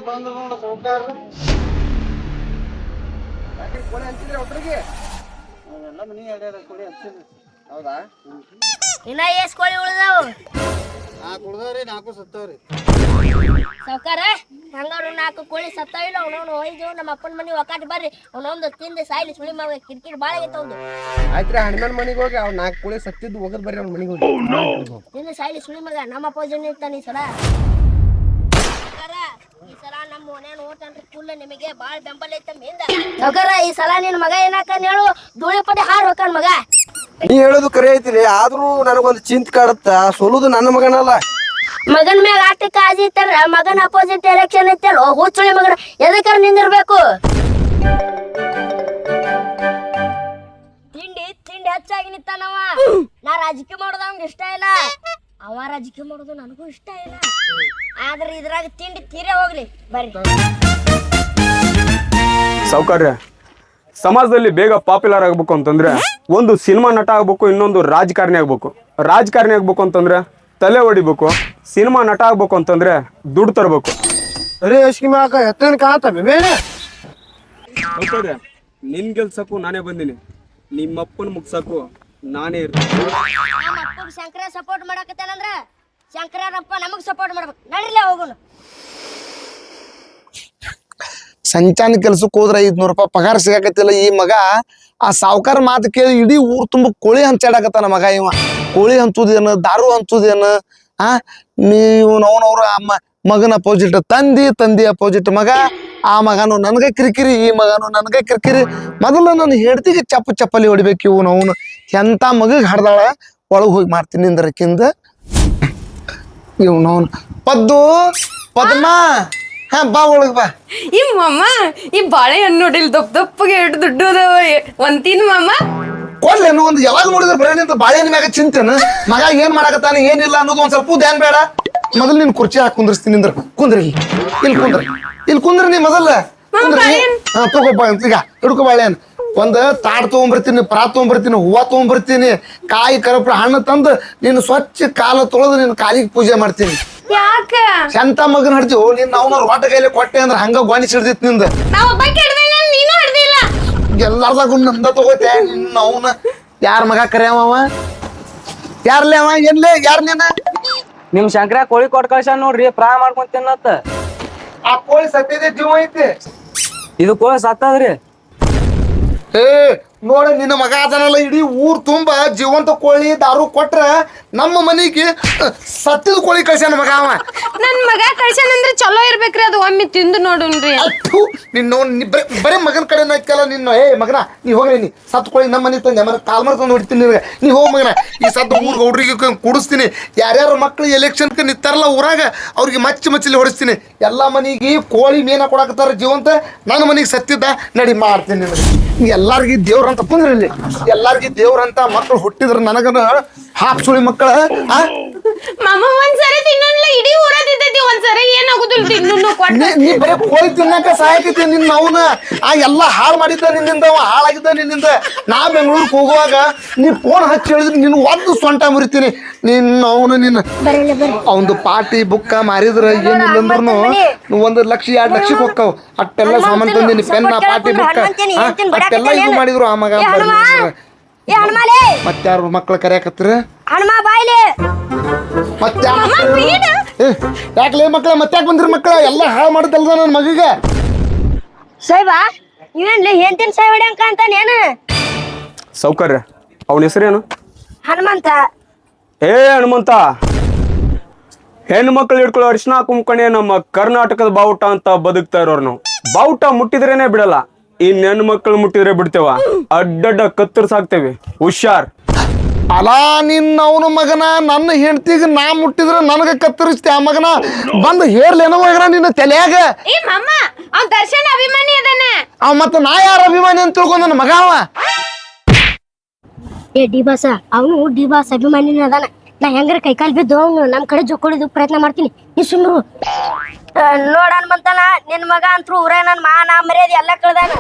ಬಂದು ನೋಡು ಸೌಕಾರ ಕೋಳಿ ಹಂಚಿದ್ರಿ ಒಬ್ಬರಿಗೆ ಎಲ್ಲ ಮನಿ ಎರಡು ಕೋಳಿ ಹಂಚಿದ್ರಿ ಹೌದಾ ಇನ್ನ ಎಷ್ಟ್ ಕೋಳಿ ಉಳಿದಾವು? 4 ಉಳ್ದಾವ್ರಿ 4 ಸತ್ತವ್ರಿ. ಸಾವ್ಕಾರ ಹಂಗಾರು 4 ಕೋಳಿ ಸತ್ತಾವಿಲ್ಲ. ಅವನವನು ಒಯ್ದು ನಮ್ಮ ಅಪ್ಪನ ಮನಿ ಒಕ್ಕಾಟಿ ಬರ್ರಿ ಅವನೊಂದು ತಿಂದು ಸಾಯ್ಲಿ ಸುಳಿ ಮಗ ಕಿರಿಕಿರಿ ಬಾಳ ಆಗೈತೆ ಅವ್ದು. ಆಯ್ತ್ರಿ ಹನುಮಾನ್ ಮನಿಗೆ ಹೋಗಿ ಅವ್ರು 4 ಕೋಳಿ ಸತ್ತಿದ್ದು ಹೋಗದ್ ಬರ್ರಿ ಅವ್ನ ಮನಿಗೆ ಹೋಗಿ ತಿಂದು ಸಾಯ್ಲಿ ಸುಳಿ ಮಗ ನಮ್ಮ ಅಪ್ಪ ಜನ ಇರ್ತಾನೆ ಈ ಸಲ. ಈ ಸಲ ನಮ್ಮ ಮನೆ ನೋಡ್ತಾನ್ರಿ ಫುಲ್ ನಿಮಗೆ ಬಾಳ ಬೆಂಬಲ ಐತೆ ಹಿಂದ. ಸಾವ್ಕಾರ ಈ ಸಲ ನಿನ್ ಮಗ ಏನಾಕನ್ ಹೇಳು ಧೂಳಿ ಪಟ್ಟಿ ಹಾರ್ ಹೋಗ್ತಾನ ಮಗ. ನೀ ಹೇಳೋದು ಕರೆ ಐತಿರಿ ಆದ್ರೂ ನನಗೊಂದು ಚಿಂತೆ ಕಾಡುತ್ತ ಸೋಲುದು ನನ್ನ ಮಗನಲ್ಲ. ಮಗನ್ ಮ್ಯಾಗ ಆಟ ಕಾಜಿ ಇತ್ತಾರ ಮಗನ ಅಪೋಸಿಟ್ ಎಲೆಕ್ಷನ್ ಐತಲ್ಲ ಹುಚ್ಚುಳಿ ಮಗನ ಎದಕ್ಕಾರ ನಿಂದಿರ್ಬೇಕು. ತಿಂಡಿ ಹೆಚ್ಚಾಗಿ ನಿಂತಾನವ. ನಾ ರಾಜಕೀಯ ಮಾಡೋದು ಅವ್ನಿಗೆ ಇಷ್ಟ ಇಲ್ಲ, ಅವ ರಾಜಕೀಯ ಮಾಡೋದು ನನಗೂ ಇಷ್ಟ ಇಲ್ಲ. ಆದ್ರೆ ಇದ್ರಾಗ ತಿಂಡಿ ತೀರೇ ಹೋಗ್ಲಿ ಬರ್ರಿ. ಸೌಕರ್ಯ ಸಮಾಜದಲ್ಲಿ ಬೇಗ ಪಾಪ್ಯುಲರ್ ಆಗ್ಬೇಕು ಅಂತಂದ್ರೆ ಒಂದು ಸಿನಿಮಾ ನಟ ಆಗ್ಬೇಕು, ಇನ್ನೊಂದು ರಾಜಕಾರಣಿ ಆಗ್ಬೇಕು. ರಾಜಕಾರಣಿ ಆಗ್ಬೇಕು ಅಂತಂದ್ರೆ ತಲೆ ಹೊಡಿಬೇಕು, ಸಿನಿಮಾ ನಟ ಆಗ್ಬೇಕು ಅಂತಂದ್ರೆ ದುಡ್ಡು ತರಬೇಕು. ಅರೇ ಅಶ್ಕಿಮಾ ಎತ್ತನ ಕಾತ ಬೇರೆ ಸೌಕರ್ಯ ನಿನ್ ಗೆಲ್ಸಕ್ಕೂ ನಾನೇ ಬಂದಿನಿ, ನಿಮ್ಮಪ್ಪನ ಮುಗ್ಸಕ್ಕೂ ನಾನೇ ಇರ್ತೀನಿ. ನಮ್ಮ ಅಪ್ಪಗೆ ಶಂಕರ ಸಪೋರ್ಟ್ ಮಾಡಕತ್ತಾನಂದ್ರ ಶಂಕರಪ್ಪ ನಮಗ್ ಸಪೋರ್ಟ್ ಮಾಡ್ಬೇಕು. ನಡಿರ್ಲೇ ಹೋಗೋಣ. ಸಂಚಾನ ಕೆಲ್ಸಕ್ಕೆ ಹೋದ್ರ 500 ರೂಪಾಯಿ ಪಗಾರ ಸಿಗಾಕತ್ತಿಲ್ಲ. ಈ ಮಗ ಆ ಸಾವ್ಕಾರ ಮಾತು ಕೇಳಿ ಇಡೀ ಊರ್ ತುಂಬ ಕೋಳಿ ಹಂಚಾಡಕತ್ತಾನ ಮಗ. ಇವ ಕೋಳಿ ಹಂಚುದೇನು ದಾರು ಹಂಚುದೇನು ನೀವು ಅವನವ್ರ ಮಗನ ಅಪೋಸಿಟ್ ತಂದಿ ಅಪೋಸಿಟ್ ಮಗ. ಆ ಮಗನು ನನ್ಗೆ ಕಿರಿಕಿರಿ, ಈ ಮಗನು ನನ್ಗೆ ಕಿರಿಕಿರಿ. ಮೊದಲು ನನ್ನ ಹೆಂಡತಿಗೆ ಚಪ್ಪಲಿ ಹೊಡಿಬೇಕು. ಇವನು ಅವನು ಎಂತ ಮಗಗ್ ಹಡ್ದಾಳ ಒಳಗ್ ಹೋಗಿ ಮಾಡ್ತೀನಿ ನಿಂದ್ರಕ್ಕಿಂದ. ಇವನವನು ಪದ್ಮ ಬಾ ಒಳಗ್ ಬಾ. ಈ ಮಾಮ ಈ ಬಾಳೆಹಣ್ಣು ನೋಡಿಲ್ ದಪ್ಪಗೆ ಎಷ್ಟು ದುಡ್ಡು ಅದಾವ ಒಂದ್ ಮಾಮ ಕೊಡ್ಲೇನು ಒಂದು ಯಾವಾಗ ನೋಡಿದ್ರೆ ಬರೀ ನಿಂತ ಬಾಳೆಹಣ್ಣ ಮ್ಯಾಗ ಚಿಂತೇನ ಮಗ ಏನ್ ಮಾಡಕತ್ತಾನ ಏನಿಲ್ಲ ಅನ್ನೋದು ಒಂದ್ ಸ್ವಲ್ಪ ಧ್ಯಾನ್ ಬೇಡ. ಮೊದಲು ನೀನ್ ಕುರ್ಚಿ ಹಾಕಿ ಕುಂದ್ರಸ್ತೀನಿ ನಿಂದ್ರ ಕುಂದ್ರಿ ಇಲ್ಲಿ ಕುಂದ್ರಿ ನೀ ಮೊದಲ ತಗೋಬ ಈಗ ಹಿಡ್ಕೊ ಬಾಳೆಹಣ್ಣು. ಒಂದ್ ತಾಡ್ ತಗೊಂಡ್ಬರ್ತೀನಿ, ಪರಾ ತಗೊಂಡ್ಬರ್ತೀನಿ, ಹೂವ ತಗೊಂಡ್ಬರ್ತೀನಿ, ಕಾಯಿ ಕರಪ್ರ ಹಣ್ಣು ತಂದು ನೀನು ಸ್ವಚ್ಛ ಕಾಲ ತೊಳೆದು ನಿನ್ ಕಾಲಿಗೆ ಪೂಜೆ ಮಾಡ್ತೀನಿ. ಯಾಕ ಶಂತ ಮಗನ ಹಡ್ತೀವಿ ನಿನ್ನ ಅವನವ್ರ ಹೊಟ್ಟ ಕೈಲಿ ಕೊಟ್ಟೆ ಅಂದ್ರೆ ಹಂಗ ಗಾಣಿ ಸಿಡ್ದಿತ್ ನಿಂದ. ನಾವ್ ಒಬ್ಬ ಕೆಡ್ದಿಲ್ಲ ನೀನು ಹಿಡ್ದಿಲ್ಲ. ಎಲ್ಲಾರ್ದಾಗ ನಂದ ತಗೋತೆ ನಿನ್ನ ಅವನ. ಯಾರ ಮಗ ಕರೆಯವ ಯಾರ್ಲೇ ಅವ ಏನ್ಲೇ ಯಾರ್ ನೀನ? ನಿಮ್ ಶಂಕರ ಕೋಳಿ ಕೊಟ್ ಕಳ್ಸ ನೋಡ್ರಿ ಫ್ರೈ ಮಾಡ್ಕೊಂಡ್ ತಿನ್ನತ್ತ. ಆ ಕೋಳಿ ಸತ್ತಿದೆ ಜೀವ ಐತಿ. ಇದು ಕೋಳಿ ಸತ್ತದ್ರಿ. ಏ ನೋಡ ನಿನ್ನ ಮಗ ಅದನಲ್ಲ ಇಡೀ ಊರ್ ತುಂಬಾ ಜೀವಂತ ಕೋಳಿ ದಾರು ಕೊಟ್ರ ನಮ್ಮ ಮನಿಗೆ ಸತ್ತಿದ ಕೋಳಿ ಕಳ್ಸ್ಯಾನ ಮಗ ಅವ. ನನ್ ಮಗ ಕಳ್ಸನಂದ್ರೆ ಚಲೋ ಇರ್ಬೇಕ್ರಿ, ಅದು ಒಮ್ಮೆ ತಿಂದು ನೋಡುನ್ರಿ. ನಿನ್ನ ಬರೀ ಮಗನ ಕಡೆ ನಾಯ್ಕಲ್ಲ ನಿನ್ನ. ಏ ಮಗನ ನೀ ಹೋಗ್ರಿ, ನೀ ಸತ್ ಕೋಳಿ ನಮ್ಮ ಮನೆ ತಂದೆ ಮನ ಕಾಲ್ ತಂದು ಹೊಡಿತೀನಿ ನಿನಗೆ. ನೀ ಹೋಗ್ ಮಗನ. ಈ ಸದ್ದು ಊರ್ ಗೌಡ್ರಿಗೆ ಕುಡಿಸ್ತೀನಿ. ಯಾರ್ಯಾರ ಮಕ್ಳು ಎಲೆಕ್ಷನ್ಗೆ ನಿಂತಾರಲ್ಲ ಊರಾಗ ಅವ್ರಿಗೆ ಮಚ್ಚಲಿ ಹೊಡಿಸ್ತೀನಿ. ಎಲ್ಲಾ ಮನಿಗೆ ಕೋಳಿ ಮೀನ ಕೊಡಾಕತ್ತಾರ ಜೀವಂತ, ನನ್ನ ಮನಿಗೆ ಸತ್ತಿದ್ದ ನಡಿ ಮಾಡ್ತೀನಿ ನಿನಗೆ. ಎಲ್ಲಾರ್ಗಿ ದೇವ್ರಂತ ಕುಂದ್ರಿ ಇಲ್ಲಿ. ಎಲ್ಲಾರ್ಗಿ ದೇವ್ರಂತ ಮಕ್ಳು ಹುಟ್ಟಿದ್ರ ನನಗನ ಹಾಪ್ ಸುಳಿ ಮಕ್ಕಳ. ಮಾಮ ಒಂದ್ಸರಿ ತಿನ್ನೋಲ್ಲ ಇಡೀ ಊರದಿದ್ದೈತಿ, ಒಂದ್ಸರಿ ಏನಾಗುದಿಲ್ಲ ತಿನ್ನು ಕೊಟ್ಟ. ನೀ ಬರೀ ಕೋಳಿ ತಿನ್ನಕ ಸಹಾಯಕೈತಿ ನಿನ್ನ ಅವನ. ಆ ಎಲ್ಲ ಹಾಳು ಮಾಡಿದ್ದ ನಿನ್ನಿಂದ, ಅವ ಹಾಳಾಗಿದ್ದ ನಿನ್ನಿಂದ. ನಾ ಬೆಂಗಳೂರಿಗೆ ಹೋಗುವಾಗ ನೀ ಫೋನ್ ಹಚ್ಚಿ ಹೇಳಿದ್ರೆ ನಿನ್ನ ಒಂದು ಸೊಂಟ ಮುರಿತೀನಿ ನಿನ್ನ ಅವನು. ನಿನ್ನ ಅವಂದು ಪಾಟಿ ಬುಕ್ಕ ಮಾರಿದ್ರ ಏನಿಲ್ಲ ಅಂದ್ರೂ 1 ಲಕ್ಷ 2 ಲಕ್ಷಕ್ಕೆ ಹೋಗ್ತಾವ. ಅಟ್ಟೆಲ್ಲ ಸಾಮಾನ್ ತಂದಿನಿ, ಪೆನ್ನ ಪಾಟಿ ಬುಕ್ಕ ಅಟ್ಟೆಲ್ಲ ಇದು ಮಾಡಿದ್ರು. ಆ ಮಗ ಮತ್ತಾರು ಮಕ್ಳು ಕರೆಯಕತ್ರ ಯಾಕಲೇ ಮಕ್ಳ ಮತ್ತ್ಯಾಕ್ ಬಂದ್ರಿ ಮಕ್ಳ? ಎಲ್ಲ ಹಾಳು ಮಾಡುದಲ್ದ ನನ್ನ ಮಗಿಗೆ. ಸಾಯ್ಬಾ ಇವೇನ್ಲಿ ಹೆಂತಿನ ಸಾಯ್ ಹೊಡ್ಯಂಕ ಅಂತಾನೇನು? ಸೌಕರ್ಯ ಅವನ ಹೆಸರೇನು? ಹನುಮಂತ. ಹನುಮಂತ ಹೆಣ್ಣು ಮಕ್ಕಳು ಹಿಡ್ಕೊಳ್ಳೋ ಅರಿಶಿನ ಕುಂಕಣೆ ನಮ್ಮ ಕರ್ನಾಟಕದ ಬಾವುಟ ಅಂತ ಬದುಕ್ತಾ ಇರೋರು ನಾವು. ಬಾವುಟ ಮುಟ್ಟಿದ್ರೇನೆ ಬಿಡಲ್ಲ, ಇನ್ ಹೆಣ್ಣು ಮಕ್ಕಳು ಮುಟ್ಟಿದ್ರೆ ಬಿಡ್ತೇವ. ಅಡ್ಡಡ್ಡ ಕತ್ತರಿಸಾಕ್ತೇವೆ, ಹುಷಾರ್. ಅಲಾ ನಿನ್ನ ಅವನ ಮಗನ. ನನ್ನ ಹೆಂಡತಿಗೆ ನಾ ಮುಟ್ಟಿದ್ರೆ ನನಗೆ ಕತ್ತರಿಸ್ತೆ. ಆ ಮಗನ ಬಂದು ಹೇರ್ಲೇನೋ ಮಗನ ನಿನ್ನ ತಲೆಯಾಗ. ಏ ಮಾಮ ಅವ್ ದರ್ಶನ್ ಅಭಿಮಾನಿ ಅದಾನ. ಅವ್ ಮತ್ತ ನಾ ಯಾರ ಅಭಿಮಾನಿ ಅಂತ ತಿಳ್ಕೊಂಡ ನನ್ನ ಮಗ ಅವ. ಏ ಡಿಬಾಸ ಅವನು ಡಿಬಾಸ್ ಅಭಿಮಾನಿನ ಅದಾನ. ನಾ ಹೆಂಗಾರ ಕೈಕಾಲ್ ಬಿದ್ದು ಅವನು ನಮ್ ಕಡೆ ಜೊಕ್ಕೊಳಿದು ಪ್ರಯತ್ನ ಮಾಡ್ತೀನಿ. ನೀ ಸುಮ್ರು ನೋಡ ಹನುಮಂತನ. ನಿನ್ ಮಗ ಅಂತೂ ಊರೇ ನನ್ ಮಾನ ಮರ್ಯಾದೆ ಎಲ್ಲ ಕಳ್ದಾನ.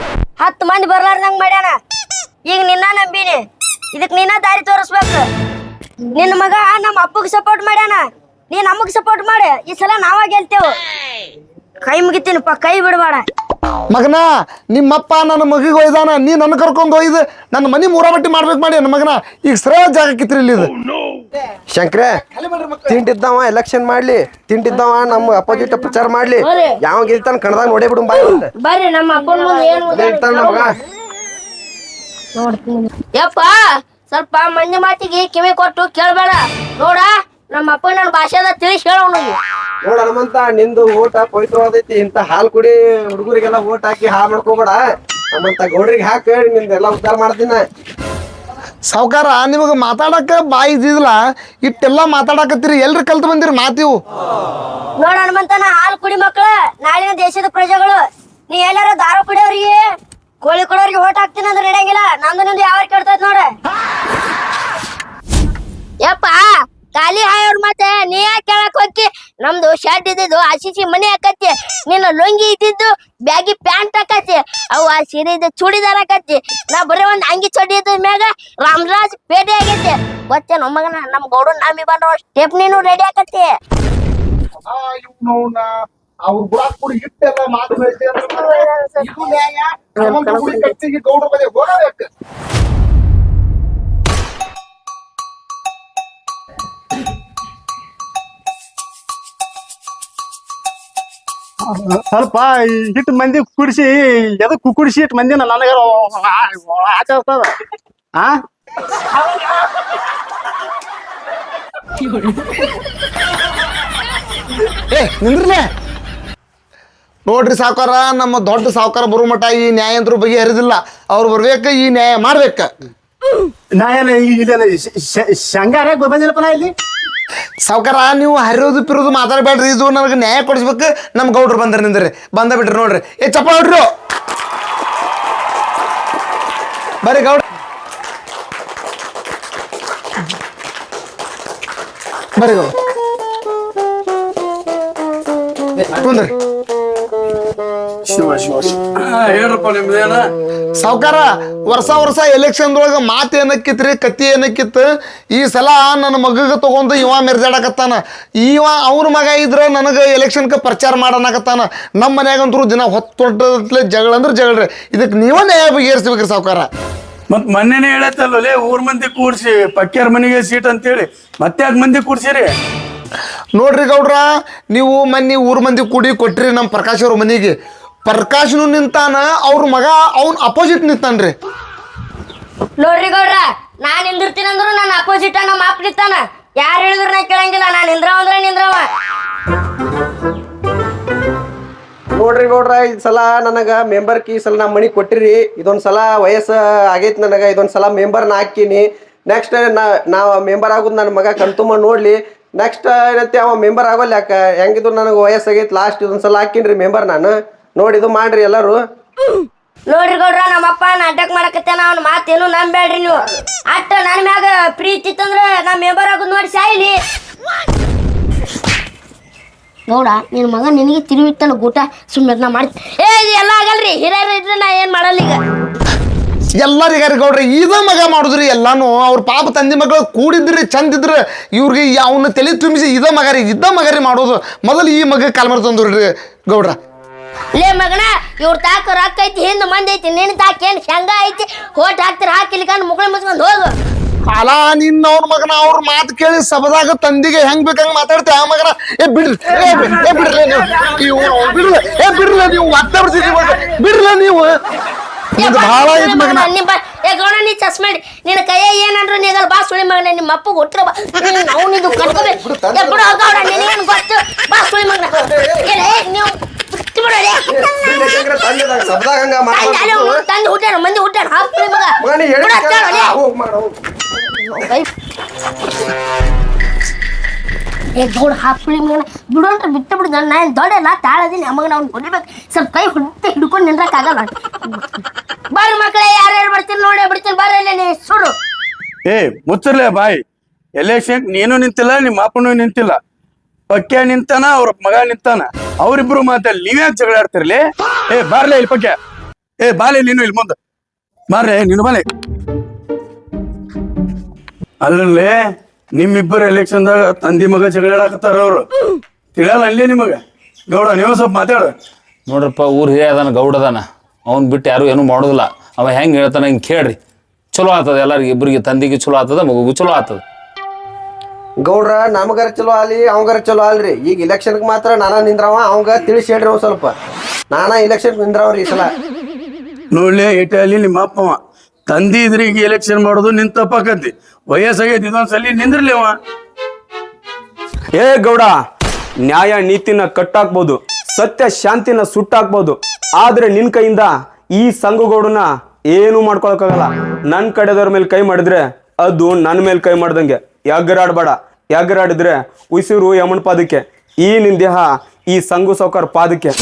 10 ಮಂದಿ ಬರ್ಲಾರ್ದಂಗ ಮಾಡ್ಯಾನ. ಈಗ ನಿನ್ನ ನಂಬಿನಿ, ಇದಕ್ ನೀನ ದಾರಿ ತೋರಿಸ್ಬೇಕು. ನಿನ್ನ ಮಗ ನಮ್ಮ ಅಪ್ಪಗೆ ಸಪೋರ್ಟ್ ಮಾಡ್ಯಾನ, ನೀ ನಮಗ್ ಸಪೋರ್ಟ್ ಮಾಡಿ. ಈ ಸಲ ನಾವ ಗೆಲ್ತೇವ್. ಕೈ ಮುಗಿತೀನಿಪ್ಪ, ಕೈ ಬಿಡಬೇಡ. ಮಗನ ನಿಮ್ಮಪ್ಪ ನನ್ನ ಮಗಿಗೆ ಒಯ್ದಾನ, ನೀ ನನ್ನ ಕರ್ಕೊಂಡು ಒಯ್ದು ನನ್ನ ಮನಿ ಮೂರಾಬಟ್ಟಿ ಮಾಡ್ಬೇಕು ಮಾಡಿ ನನ್ನ ಮಗನ. ಈಗ ಸರಿಯಾದ ಜಾಗ ಕಿತ್ರಿ ಇಲ್ಲಿ ಇದು. ಶಂಕ್ರೆ ತಿಂಡಿದ್ದವ ಎಲೆಕ್ಷನ್ ಮಾಡ್ಲಿ, ತಿಂಡಿದ್ದವ ನಮ್ಮ ಅಪೋಸಿಟ್ ಪ್ರಚಾರ ಮಾಡ್ಲಿ, ಯಾವ ಗೆಲ್ತಾನ ಕಣದಾಗ ನೋಡೇ ಬಿಡು ಬಾಯ್ ಅಂತ ಬರ್ರಿ ನಮ್ಮ ಅಪ್ಪನ ಮುಂದೆ ಏನು ಇರ್ತಾನ ನಮಗ. ನೋಡ್ತೀನಿ. ಯಪ್ಪ ಸ್ವಲ್ಪ ಮಂದಿ ಮಾತಿಗೆ ಕಿವಿ ಕೊಟ್ಟು ಕೇಳಬೇಡ. ನೋಡ ನಮ್ಮ ಅಪ್ಪ ನನ್ನ ಭಾಷೆದ ತಿಳಿಸಿ ಹೇಳ ಅವನಿಗೆ. ನೋಡ ಹನುಮಂತ, ನಿಂದು ಓಟ ಪವಿತ್ರವಾದೈತಿ. ಇಂತ ಹಾಲ್ ಕುಡಿ ಹುಡುಗರಿಗೆಲ್ಲ ಓಟ್ ಹಾಕಿ ಹಾಳು ಮಾಡ್ಕೋಬೇಡ. ನಮ್ಮಂತ ಗೌಡ್ರಿಗೆ ಹಾಕಿ ನಿಂದೆಲ್ಲ ಉದ್ಧಾರ ಮಾಡ್ತೀನಿ. ಸಾವ್ಕಾರ ನಿಮಗೆ ಮಾತಾಡಕ ಬಾಯಿ ಇದ್ದಿದ್ದಿಲ್ಲ, ಇಟ್ಟೆಲ್ಲ ಮಾತಾಡಕತ್ತೀರಿ, ಎಲ್ರಿ ಕಲ್ತು ಬಂದಿರಿ ಮಾತಿವು. ನೋಡ ಹನುಮಂತನ ಹಾಲು ಕುಡಿ ಮಕ್ಳು ನಾಳಿನ ದೇಶದ ಪ್ರಜೆಗಳು. ನೀ ಎಲ್ಲಾರ ದಾರು ಕುಡಿಯೋರಿಗೆ ಕೋಳಿ ಕೊಡೋರಿಗೆ ಓಟ್ ಹಾಕ್ತೀನಿ ಅಂದ್ರೆ ನಡೆಯಂಗಿಲ್ಲ. ನಂದು ನಿಂದು ಯಾವ ಕೇಳ್ತೈತ್ ನೋಡ. ಯಪ್ಪ ಖಾಲಿ ಹಾಯೋರ್ ಮತ್ತೆ ನೀ ಯಾಕೆ ಕೇಳಕ್ ಹೋಗಿ? ನಮ್ದು ಶರ್ಟ್ ಇದ್ದಿದ್ದು ಆಶಿಸಿ ಮನೆ ಹಾಕತ್ತಿ, ನಿನ್ನ ಲುಂಗಿ ಇದ್ದಿದ್ದು ಬ್ಯಾಗಿ ಪ್ಯಾಂಟ್ ಹಾಕತ್ತಿ, ಅವು ಆ ಸೀರೆ ಇದ್ದ ಚೂಡಿದಾರ ಹಾಕತ್ತಿ, ನಾ ಬರೀ ಒಂದ್ ಅಂಗಿ ಚಡ್ಡಿ ಇದ್ದ ಮ್ಯಾಗ ರಾಮರಾಜ್ ಪೇಟೆ ಆಗೈತಿ. ಗೊತ್ತೇ ನಮ್ಮಗನ ನಮ್ ಗೌಡ ನಾಮಿ ಬಂದ್ರ ಸ್ಟೆಪ್ ನೀನು ರೆಡಿ ಹಾಕತ್ತಿ. ಸ್ವಲ್ಪ ಹಿಟ್ಟು ಮಂದಿ ಕುಡಿಸಿ ಎದಕ್ ಕುಡಿಸಿ ಇಟ್ಟು ಮಂದಿನ ನನಗ ಆಚರಿಸ್ತದ. ನಿಂದ್ರಲೇ ನೋಡ್ರಿ ಸಾವ್ಕಾರ, ನಮ್ಮ ದೊಡ್ಡ ಸಾವ್ಕಾರ ಬರೋ ಮಠ ಈ ನ್ಯಾಯಂತ್ರ ಬಗ್ಗೆ ಹರಿದಿಲ್ಲ. ಅವ್ರು ಬರ್ಬೇಕು, ಈ ನ್ಯಾಯ ಮಾಡ್ಬೇಕ. ನಾ ಏನ ಇಲ್ಲೇನ ಶಂಗಾರ ಬಂದಿಲ್ಲಪ್ಪ ನಾ ಇಲ್ಲಿ. ಸಾವ್ಕಾರ ನೀವು ಹರಿಯೋದು ಪಿರೋದು ಮಾತಾಡ್ಬೇಡ್ರಿ, ಇದು ನನಗೆ ನ್ಯಾಯ ಕೊಡಿಸ್ಬೇಕು. ನಮ್ಮ ಗೌಡ್ರು ಬಂದ್ರಿ ನಿಂದ್ರಿ, ಬಂದ ಬಿಡ್ರಿ ನೋಡ್ರಿ. ಚಪ್ಪ ಹೊಡ್ರಿ ಬರ್ರಿ ಗೌಡ್ರ, ಬರ್ರಿ ಗೌಡ್ರ ಕುಂದ್ರಿ. ಹೇಳ್ರಪ್ಪ ನಿಮ್ದೇನ? ಸಾವ್ಕಾರ ವರ್ಷ ಎಲೆಕ್ಷನ್ದೊಳಗ ಮಾತು ಏನಕ್ಕಿತ್ರಿ, ಕತ್ತಿ ಏನಕ್ಕಿತ್ತು. ಈ ಸಲ ನನ್ನ ಮಗಗ ತಗೊಂಡು ಇವ ಮೆರ್ಜಾಡಕತ್ತಾನ. ಇವ ಅವ್ರ ಮಗ ಇದ್ರ ನನಗೆ ಎಲೆಕ್ಷನ್ಗೆ ಪ್ರಚಾರ ಮಾಡನಕತ್ತಾನ. ನಮ್ಮ ಮನ್ಯಾಗಂತರೂ ದಿನ ಹೊತ್ತೊಟ್ಟಲೆ ಜಗಳ ಅಂದ್ರೆ ಜಗಳರಿ. ಇದಕ್ಕೆ ನೀವ ನ್ಯಾಯ ಬಗೆಹರಿಸ್ಬೇಕ್ರಿ ಸಾವ್ಕಾರ. ಮತ್ ಮೊನ್ನೆನೇ ಹೇಳತ್ತಲ್ಲೇ ಊರ್ ಮಂದಿ ಕೂಡ್ಸಿ ಪಕ್ಕ್ಯಾರ ಮನೆಗೆ ಸೀಟ್ ಅಂತೇಳಿ ಮತ್ತೆ ಯಾಕೆ ಮಂದಿ ಕೂಡ್ಸಿರಿ? ನೋಡ್ರಿ ಗೌಡ್ರ, ನೀವು ಮೊನ್ನೆ ಊರ್ ಮಂದಿ ಕೂಡಿ ಕೊಟ್ರಿ ನಮ್ಮ ಪ್ರಕಾಶ್ ಅವ್ರ ಮನೆಗೆ. ಪ್ರಕಾಶ್ನು ನಿಂತಾನ, ಅವ್ರ ಮಗ ಅವ್ನ ಅಪೋಸಿಟ್ ನಿಂತಾನ್ರಿ. ನೋಡ್ರಿ ಗೌಡ್ರ, ನಾನ್ ನಿಂದಿರ್ತೀನಿ ಅಂದ್ರು ನನ್ನ ಅಪೋಸಿಟ್ ನಮ್ಮ ಅಪ್ಪ ನಿಂತಾನ. ಯಾರು ಹೇಳಿದ್ರು ನಾ ಕೇಳಂಗಿಲ್ಲ. ನಾನ್ ನಿಂದ್ರವ ಅಂದ್ರೆ ನಿಂದ್ರವ. ನೋಡ್ರಿ ಗೌಡ್ರ, ಈ ಸಲ ನನಗ ಮೆಂಬರ್ ಕಿ ಸಲ ನಮ್ಮ ಮನಿ ಕೊಟ್ಟಿರಿ. ಇದೊಂದ್ ಸಲ ವಯಸ್ಸು ಆಗೈತಿ ನನಗ. ಇದೊಂದ್ ಸಲ ಮೆಂಬರ್ನ ಹಾಕಿನಿ. ನೆಕ್ಸ್ಟ್ ನಾವ್ ಮೆಂಬರ್ ಆಗೋದು ನನ್ನ ಮಗ ಕಣ್ತುಂಬ ನೋಡ್ಲಿ. ನೆಕ್ಸ್ಟ್ ಏನೈತಿ ಅವ ಮೆಂಬರ್ ಆಗೋಲ್ಲ. ಯಾಕ ಹೆಂಗಿದ್ರು ನನಗೆ ವಯಸ್ಸಾಗೈತಿ. ಲಾಸ್ಟ್ ಇದೊಂದ್ ಸಲ ಹಾಕಿನ್ರಿ ಮೆಂಬರ್ ನಾನು. ನೋಡಿ ಇದು ಮಾಡ್ರಿ ಎಲ್ಲರೂ. ನೋಡ್ರಿ ಗೌಡ್ರ, ನಮ್ಮಪ್ಪ ನಾಟಕ ಮಾಡಕತ್ತಾನ. ಅವ್ನ ಮಾತೇನು ನಂಬೇಡ್ರಿ ನೀವು. ಅಟ್ಟ ನನ್ನ ಮ್ಯಾಗ ಪ್ರೀತಿ ಇತ್ತಂದ್ರ ನಾ ಮೆಂಬರ್ ಆಗೋದು ನೋಡಿ ಸಾಯ್ಲಿ. ಗೌಡ, ನಿನ್ ಮಗ ನಿನಗೆ ತಿರುವಿತ್ತಲ್ಲ ಗೂಟ. ಸುಮ್ಮನೆ ನಾ ಮಾಡಿ ಇದು ಎಲ್ಲ ಆಗಲ್ರಿ. ಹಿರಿಯರು ಇದ್ರೆ ನಾ ಏನ್ ಮಾಡಲ್ಲ. ಈಗ ಎಲ್ಲರಿಗಾರಿ ಗೌಡ್ರಿ ಇದ ಮಗ ಮಾಡುದ್ರಿ ಎಲ್ಲಾನು. ಅವ್ರ ಪಾಪ ತಂದೆ ಮಗಳು ಕೂಡಿದ್ರಿ ಚಂದ ಇದ್ರ, ಇವ್ರಿಗೆ ಅವನ್ನ ತಲೆ ತುಂಬಿಸಿ ಇದ ಮಗರಿ ಮಾಡೋದು. ಮೊದಲು ಈ ಮಗ ಕಾಲ್ಮರ್ ತಂದ್ರಿ ಗೌಡ್ರ. ಲೇ ಮಗನ, ಇವ್ರ ತಾಕ ರೊಕ್ಕ ಐತಿ, ಹಿಂದ ಮಂದಿ ಐತಿ, ನಿನ್ನ ತಾಕ ಏನ್ ಶಂಗ ಐತಿ. ಹೋಟ್ ಹಾಕ್ತಿರ ಹಾಕಿಲಿಕಂದ್ ಮುಗುಳಿ ಮುಚ್ಕೊಂಡ್ ಹೋಗು. ಅಲ ನಿನ್ನ ಅವ್ರ ಮಗನ ಅವ್ರ ಮಾತು ಕೇಳಿ ಸಬದಾಗ ತಂದಿಗೆ ಹೆಂಗ್ ಬೇಕಂಗ್ ಮಾತಾಡ್ತಿ ಆ ಮಗನ. ಬಿಡ್ರಲ್ಲ ನೀವು ಮತ್ತೆ ಬಿಡ್ರಲ್ಲ ನೀವು. ಬಹಳ ಐತಿ ಮಗನ. ಗೌಡ, ನೀ ಚಸ್ಮಾ ನಿನ್ನ ಕೈಯ ಏನಂದ್ರು ನೀಗಲ್ ಬಾ ಸುಳಿ ಮಗನ. ನಿಮ್ಮ ಅಪ್ಪ ಕೊಟ್ರ ನಾವು ನಿಂದು ಕಟ್ಕೋಬೇಕು. ಬಿಡು ಗೌಡ, ನಿನಗೇನು ಗೊತ್ತು? ಬಾ ಸುಳಿ ಮಗನ. ನೀವು ತಂದು ಹುಟ್ಟಾನ, ಮಂದಿ ಹುಟ್ಟಾನ. ಹಾಕ್ಲಿ ಮಗ. ಗೌಡ ಹಾಕ್ಲಿ ಮಗನ. ಬಿಡು ಅಂತ ಬಿಟ್ಟು ಬಿಡುದ. ನಾನು ದೊಡ್ಡಲ್ಲ ತಾಳದೀನಿ. ಮಗನ ಅವ್ನು ಹೊಡಿಬೇಕು. ಸ್ವಲ್ಪ ಕೈ ಹೊಡಿತೆ ಹಿಡ್ಕೊಂಡು ನಿಂದ್ರಕ್ಕಾಗಲ್ಲ. ಬರ್ರಿ ಮಕ್ಕಳೇ, ಯಾರ್ಯಾರು ಬರ್ತೀನಿ ನೋಡಿ ಬಿಡ್ತೀನಿ. ಬರ್ರಿ ನೀ ಸುಡು. ಮುಚ್ಚರ್ಲೆ ಬಾಯ್. ಎಲೆಕ್ಷನ್ ನೀನು ನಿಂತಿಲ್ಲ, ನಿಮ್ಮ ಅಪ್ಪನೂ ನಿಂತಿಲ್ಲ. ಪಕ್ಯ ನಿಂತಾನ, ಅವ್ರ ಮಗ ನಿಂತಾನ. ಅವ್ರಿಬ್ರು ಮಾತಲ್ಲಿ ನೀವ್ಯಾಕೆ ಜಗಳ ಆಡ್ತಿರ್ಲಿ? ಬಾರ್ಲೆ ಇಲ್ಲಿ ಪಕ್ಯ. ಬಾಲೆ ನೀನು ಇಲ್ಲಿ ಮುಂದೆ ಬಾರ್ಲೆ, ನೀನು ಬಾಲೆ. ಅಲ್ಲೇ ನಿಮ್ಮಿಬ್ಬರು ಎಲೆಕ್ಷನ್ದಾಗ ತಂದಿ ಮಗ ಜಗಳ ಆಡಕತ್ತಾರ. ಅವ್ರು ತಿಳಿಯಲ್ಲ ಅಲ್ಲೇ ನಿಮಗ. ಗೌಡ ನೀವು ಸ್ವಲ್ಪ ಮಾತಾಡು. ನೋಡ್ರಪ್ಪ ಊರ್ ಹಿರಿಯ ಅದಾನ ಗೌಡ ಅದಾನ, ಅವ್ನ್ ಬಿಟ್ಟು ಯಾರು ಏನು ಮಾಡೋದಿಲ್ಲ. ಅವ ಹೆಂಗ್ ಹೇಳ್ತಾನ ಹಿಂಗ್ ಕೇಳ್ರಿ, ಚಲೋ ಆಗ್ತದ ಎಲ್ಲರಿಗೆ, ಇಬ್ಬರಿಗೆ ತಂದಿಗೆ ಚಲೋ ಆಗ್ತದ, ಮಗುಗೂ ಚಲೋ ಆಗ್ತದ. ಗೌಡ್ರ ನಮಗಾರ ಚಲೋ ಆಲಿ ಅವಂಗಾರ ಚಲೋ ಅಲ್ರಿ. ಈಗ ಇಲೆಕ್ಷನ್ಗೆ ಮಾತ್ರ ನಾನಾ ನಿಂದ್ರವ, ಅವಂಗ ತಿಳಿಸಿ ಹೇಳ್ರಿ ಒಂದ್ ಸ್ವಲ್ಪ. ನಾನಾ ಇಲೆಕ್ಷನ್ ನಿಂದ್ರವ್ರಿ ಈ ಸಲ. ನೋಡ್ಲಿ ಇಟಲಿ ನಿಮ್ಮ ಅಪ್ಪವ ತಂದಿ ಇದ್ರಿ ಈಗ ಎಲೆಕ್ಷನ್ ಮಾಡೋದು ನಿನ್ ತಪ್ಪಾಕತಿ. ವಯಸ್ಸಾಗೈತಿ, ಇದೊಂದ್ಸಲಿ ನಿಂದ್ರಲಿ ಅವ. ಏ ಗೌಡ, ನ್ಯಾಯ ನೀತಿನ ಕಟ್ಟಾಕ್ಬೋದು, ಸತ್ಯ ಶಾಂತಿನ ಸುಟ್ಟಾಕ್ಬೋದು, ಆದ್ರೆ ನಿನ್ ಕೈಯಿಂದ ಈ ಸಂಘಗೌಡನ ಏನು ಮಾಡ್ಕೊಳಕ್ಕಾಗಲ್ಲ. ನನ್ ಕಡೆದವ್ರ ಮೇಲೆ ಕೈ ಮಾಡಿದ್ರೆ ಅದು ನನ್ನ ಮೇಲೆ ಕೈ ಮಾಡ್ದಂಗೆ. ಯಾಗರಾಡ್ಬೇಡ, ಯಾಗರಾಡಿದ್ರೆ ಉಸಿರು ಯಮನ್ ಪಾದಕ್ಕೆ, ಈ ನಿನ್ ದೇಹ ಈ ಸಂಘು ಸೌಕರ್ ಪಾದಕ್ಕೆ.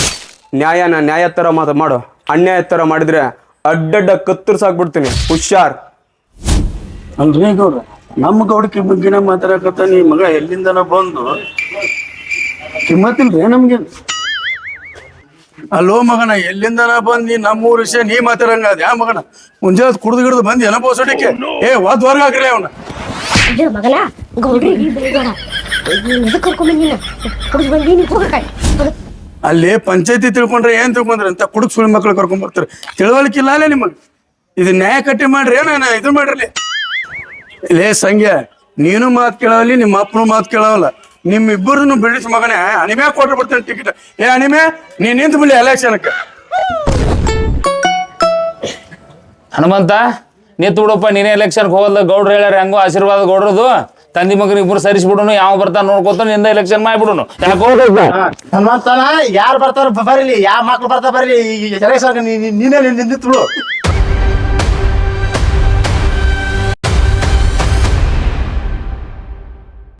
ನ್ಯಾಯನ ನ್ಯಾಯ ತರ ಮಾಡು, ಅನ್ಯಾಯ ತರ ಮಾಡಿದ್ರೆ ಅಡ್ಡಡ್ಡ ಕತ್ತರ್ಸಾಕ್ಬಿಡ್ತೀನಿ, ಹುಷಾರ್. ಅಲ್ರಿ ಗೌಡ, ನಮ್ಮ ಗೌಡಕ್ಕೆ ಬಗ್ಗೆನ ಮಾತಾಡಕತ್ತ ನೀ ಮಗ ಎಲ್ಲಿಂದನ ಬಂದು ಕಿಮ್ಮತ್ತಿಲ್ರಿ ನಮ್ಗೆ. ಅಲ್ಲೋ ಮಗನ, ಎಲ್ಲಿಂದನ ಬಂದ್ ನೀ ನಮ್ಮೂರ್ ವಿಷಯ ನೀ ಮಾತಾಡಂಗ ಅದ ಯಾ ಮಗನ? ಮುಂಜಾನೆ ಕುಡ್ದು ಗಿಡ್ದು ಬಂದು ಏನೋ ಬೋಸಡಿಕೆ ವಾದ್ ವರ್ಗ ಹಾಕ್ರಿ ಅವನ. ಇದು ಮಗನ ಗೌಡ್ರಿ ಬೇಡ ಎದಕ್ಕೆ ಕರ್ಕೊಂಬಂದಿನ ಕುಡಿದು ಬಂದೀನಿ ಹೋಗಕಾಯಿ. ಅಲ್ಲಿ ಪಂಚಾಯತಿ ತಿಳ್ಕೊಂಡ್ರೆ ಏನ್ ತಿಳ್ಕೊಂಡ್ರೆ ಅಂತ ಕುಡುಕ್ ಸುಳಿ ಮಕ್ಳು ಕರ್ಕೊಂಡ್ ಬರ್ತಾರೆ. ತಿಳುವಳಿಕಿಲ್ಲ ಅಲ್ಲೇ ನಿಮಗ್. ಇದು ನ್ಯಾಯ ಕಟ್ಟಿ ಮಾಡ್ರಿ, ಏನ ಇದು ಮಾಡ್ರಿ. ಲೇ ಸಂಖ್ಯೆ, ನೀನು ಮಾತು ಕೇಳವಲ್ಲಿ, ನಿಮ್ಮ ಅಪ್ಪನು ಮಾತು ಕೇಳವಲ್ಲ. ನಿಮ್ಮಿಬ್ಬರನ್ನು ಬಿಡಿಸಿ ಮಗನೇ ಅಣಿಮೆ ಕೊಟ್ಟು ಬಿಡ್ತೇನೆ ಟಿಕೆಟ್. ಏ ಅಣಿಮೆ, ನೀ ನಿಂತು ಬಿಡಿ ಎಲೆಕ್ಷನ್ಕ್ಕೆ. ಹನುಮಂತ ನಿಂತು ಬಿಡಪ್ಪ, ನೀನೇ ಎಲೆಕ್ಷನ್ಗೆ ಹೋಗಲ್ಲ. ಗೌಡ್ರು ಹೇಳ್ಯಾರ ಹೆಂಗೋ ಆಶೀರ್ವಾದ ಗೌಡ್ರದು. ತಂದಿ ಮಗನ ಇಬ್ರು ಸರಿಸ್ಬಿಡುನು, ಯಾವ ಬರ್ತಾನ ನೋಡ್ಕೊತ ನಿಂದ ಎಲೆಕ್ಷನ್ ಮಾಡ್ಬಿಡುನು. ಯಾಕೋ ಹನುಮಂತನ ಯಾರು ಬರ್ತಾರ ಬರಲಿ, ಯಾವ ಮಕ್ಳು ಬರ್ತಾರ ಬರಲಿ, ನೀನೇ ನಿಂತು ಬಿಡು.